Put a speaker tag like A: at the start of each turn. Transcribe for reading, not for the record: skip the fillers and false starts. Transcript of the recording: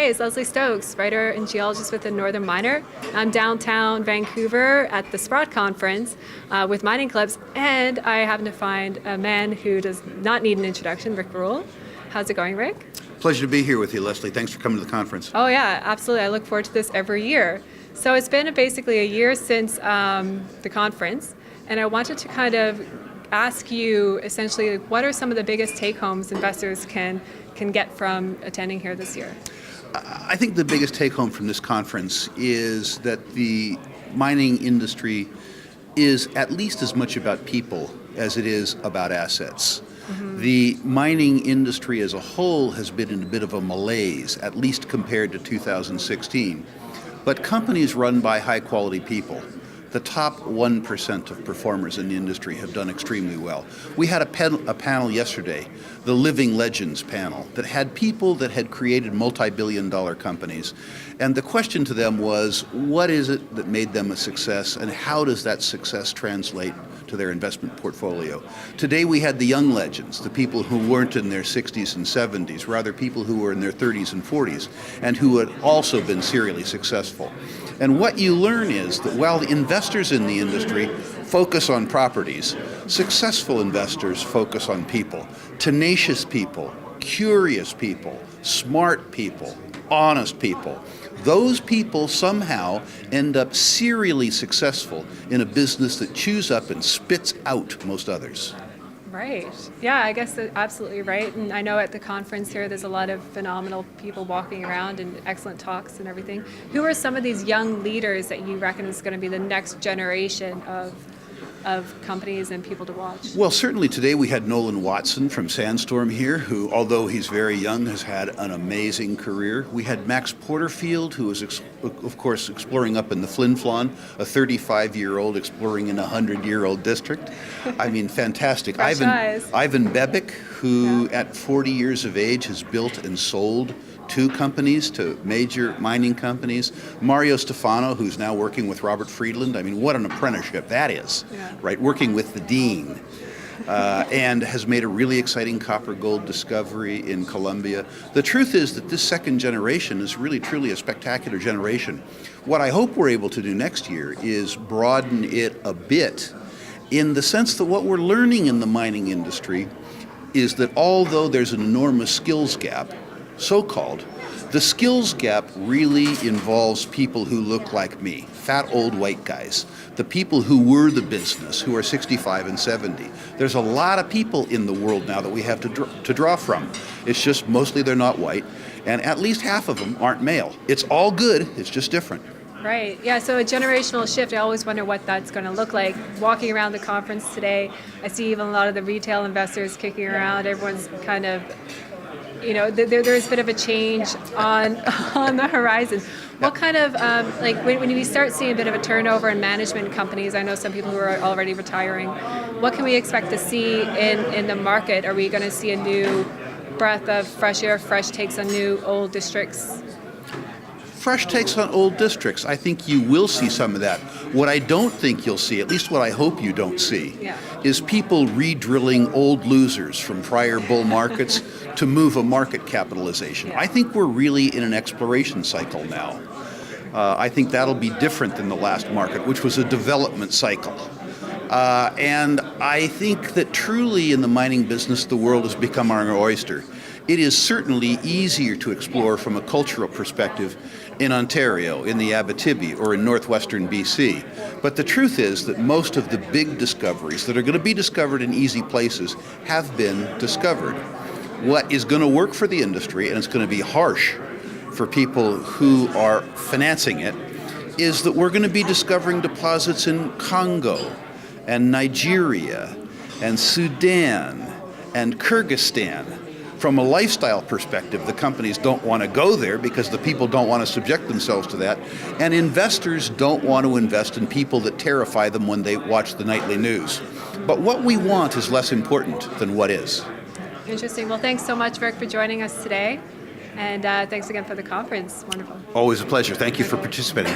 A: Hey, it's Leslie Stokes, writer and geologist with the Northern Miner. I'm downtown Vancouver at the Sprott conference with mining clubs, and I happen to find a man who does not need an introduction, Rick Rule. How's it going, Rick?
B: Pleasure to be here with you, Leslie. Thanks for coming to the conference.
A: Oh yeah, absolutely. I look forward to this every year. So it's been basically a year since the conference, and I wanted to kind of ask you essentially what are some of the biggest take-homes investors can get from attending here this year?
B: I think the biggest take-home from this conference is that the mining industry is at least as much about people as it is about assets. Mm-hmm. The mining industry as a whole has been in a bit of a malaise, at least compared to 2016. But companies run by high-quality people. The top 1% of performers in the industry have done extremely well. We had a panel yesterday, the Living Legends panel, that had people that had created multi-billion-dollar companies. And the question to them was, what is it that made them a success, and how does that success translate to their investment portfolio? Today we had the young legends, the people who weren't in their 60s and 70s, rather people who were in their 30s and 40s, and who had also been serially successful. And what you learn is that while the investors in the industry focus on properties, successful investors focus on people, tenacious people, curious people, smart people, honest people. Those people somehow end up serially successful in a business that chews up and spits out most others.
A: Right. Yeah, I guess that's absolutely right. And I know at the conference here there's a lot of phenomenal people walking around and excellent talks and everything. Who are some of these young leaders that you reckon is going to be the next generation of companies and people to watch?
B: Well, certainly today we had Nolan Watson from Sandstorm here, who, although he's very young, has had an amazing career. We had Max Porterfield, who was, of course, exploring up in the Flin Flon, a 35-year-old exploring in a 100-year-old district. I mean, fantastic. Ivan Bebic, who at 40 years of age has built and sold 2 companies to major mining companies. Mario Stefano, who's now working with Robert Friedland. I mean, what an apprenticeship that is, right? Working with the dean. And has made a really exciting copper gold discovery in Colombia. The truth is that this second generation is really truly a spectacular generation. What I hope we're able to do next year is broaden it a bit in the sense that what we're learning in the mining industry is that although there's an enormous skills gap, so-called, the skills gap really involves people who look like me, fat old white guys, the people who were the business, who are 65 and 70. There's a lot of people in the world now that we have to draw from. It's just mostly they're not white, and at least half of them aren't male. It's all good, it's just different.
A: Right. Yeah, so a generational shift, I always wonder what that's going to look like. Walking around the conference today, I see even a lot of the retail investors kicking around. Everyone's kind of, you know, there's a bit of a change on the horizon. What kind of, when we start seeing a bit of a turnover in management companies, I know some people who are already retiring, what can we expect to see in the market? Are we going to see a new breath of fresh air, fresh takes on new old districts?
B: Fresh takes on old districts. I think you will see some of that. What I don't think you'll see, at least what I hope you don't see, is people re-drilling old losers from prior bull markets to move a market capitalization. I think we're really in an exploration cycle now. I think that'll be different than the last market, which was a development cycle. And I think that truly in the mining business, the world has become our oyster. It is certainly easier to explore from a cultural perspective in Ontario, in the Abitibi, or in northwestern BC. But the truth is that most of the big discoveries that are going to be discovered in easy places have been discovered. What is going to work for the industry, and it's going to be harsh for people who are financing it, is that we're going to be discovering deposits in Congo and Nigeria and Sudan and Kyrgyzstan. From a lifestyle perspective, the companies don't want to go there because the people don't want to subject themselves to that, and investors don't want to invest in people that terrify them when they watch the nightly news. But what we want is less important than what is.
A: Interesting. Well, thanks so much, Rick, for joining us today, and thanks again for the conference. Wonderful.
B: Always a pleasure. Thank you for participating.